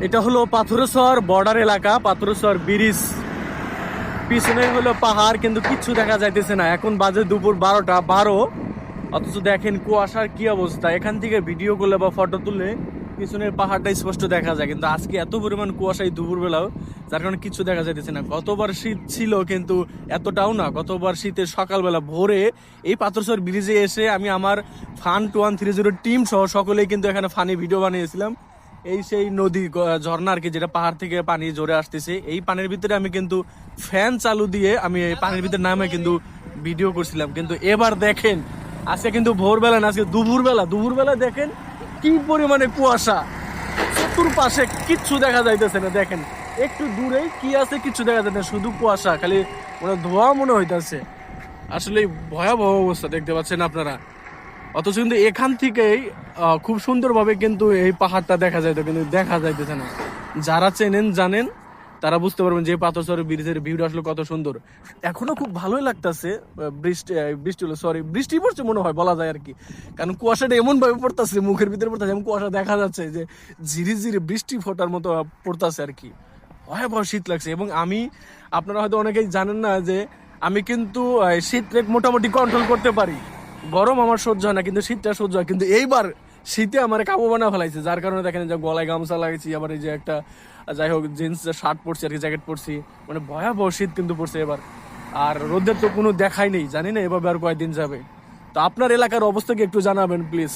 এটা হলো পাথরসর বর্ডার এলাকা, পাথরসর ব্রিজ। পিছনে হলো পাহাড়, কিন্তু কিচ্ছু দেখা যাইতেছে না। এখন বাজে দুপুর 12টা 12, অথচ দেখেন কুয়াশার কি অবস্থা। এখান থেকে ভিডিও করলে বা ফটো তুললে পিছনের পাহাড়টা স্পষ্ট দেখা যায়, কিন্তু আজকে এত পরিমাণ কুয়াশায় দুপুর বেলাও, যার কারণে কিছু দেখা যাইতেছে না। গতবার শীত ছিল কিন্তু এতটাও না। গতবার শীতের সকালবেলা ভোরে এই পাথরসর ব্রিজে এসে আমি আমার Fun2130 টিম সহ সকলেই কিন্তু এখানে ফানি ভিডিও বানিয়েছিলাম। এই সেই নদী ঝর্ণা আর কি, যেটা পাহাড় থেকে পানি জোরে আসতেছে। এই পানির ভিতরে আমি কিন্তু ফ্যান চালু দিয়ে আমি এই পানির ভিতরে নামে কিন্তু ভিডিও করছিলাম। কিন্তু এবার দেখেন, আজকে কিন্তু ভোরবেলা না, আজকে দুপুরবেলা দেখেন কি পরিমাণে কুয়াশা। চতুর্পাশে কিচ্ছু দেখা যাইতেছে না। দেখেন একটু দূরেই কি আছে কিচ্ছু দেখা যাচ্ছে না, শুধু কুয়াশা, খালি ধোয়া মনে হইতাছে। আসলে ভয়াবহ অবস্থা দেখতে পাচ্ছেন আপনারা। অথচ কিন্তু এখান থেকেই খুব সুন্দরভাবে কিন্তু এই পাহাড়টা দেখা যাইতো, কিন্তু দেখা যাইতেছে না। যারা চেনেন জানেন, তারা বুঝতে পারবেন যে পাথরসর ব্রিজের ভিউটা আসলে কত সুন্দর। এখনো খুব ভালোই লাগতেছে। বৃষ্টি হলো, সরি, বৃষ্টি পড়ছে মনে হয়, বলা যায় আর কি। কারণ কুয়াশাটা এমন ভাবে পড়তেছে, মুখের ভিতরে পড়তেছে, এমন কুয়াশা দেখা যাচ্ছে যে ঝিরি ঝিরি বৃষ্টি ফোটার মতো পড়তেছে আর কি। ভয়াবহ শীত লাগছে। এবং আপনারা হয়তো অনেকেই জানেন না যে আমি কিন্তু শীত মোটামুটি কন্ট্রোল করতে পারি। গরম আমার সহ্য হয় না, কিন্তু শীতটা সহ্য হয়। কিন্তু এইবার শীতে আমার কাবু বানা ফেলাইছে, যার কারণে দেখেন যে গলায় গামছা লাগাইছি, আবার এই যে একটা যাই হোক জিন্স শার্ট পরছি আর কি, জ্যাকেট পরছি। মানে ভয়াবহ শীত কিন্তু পড়ছে এবার। আর রোদের তো কোনো দেখাই নেই, জানি না এভাবে আর কয়েকদিন যাবে। তো আপনার এলাকার অবস্থা কি একটু জানাবেন প্লিজ।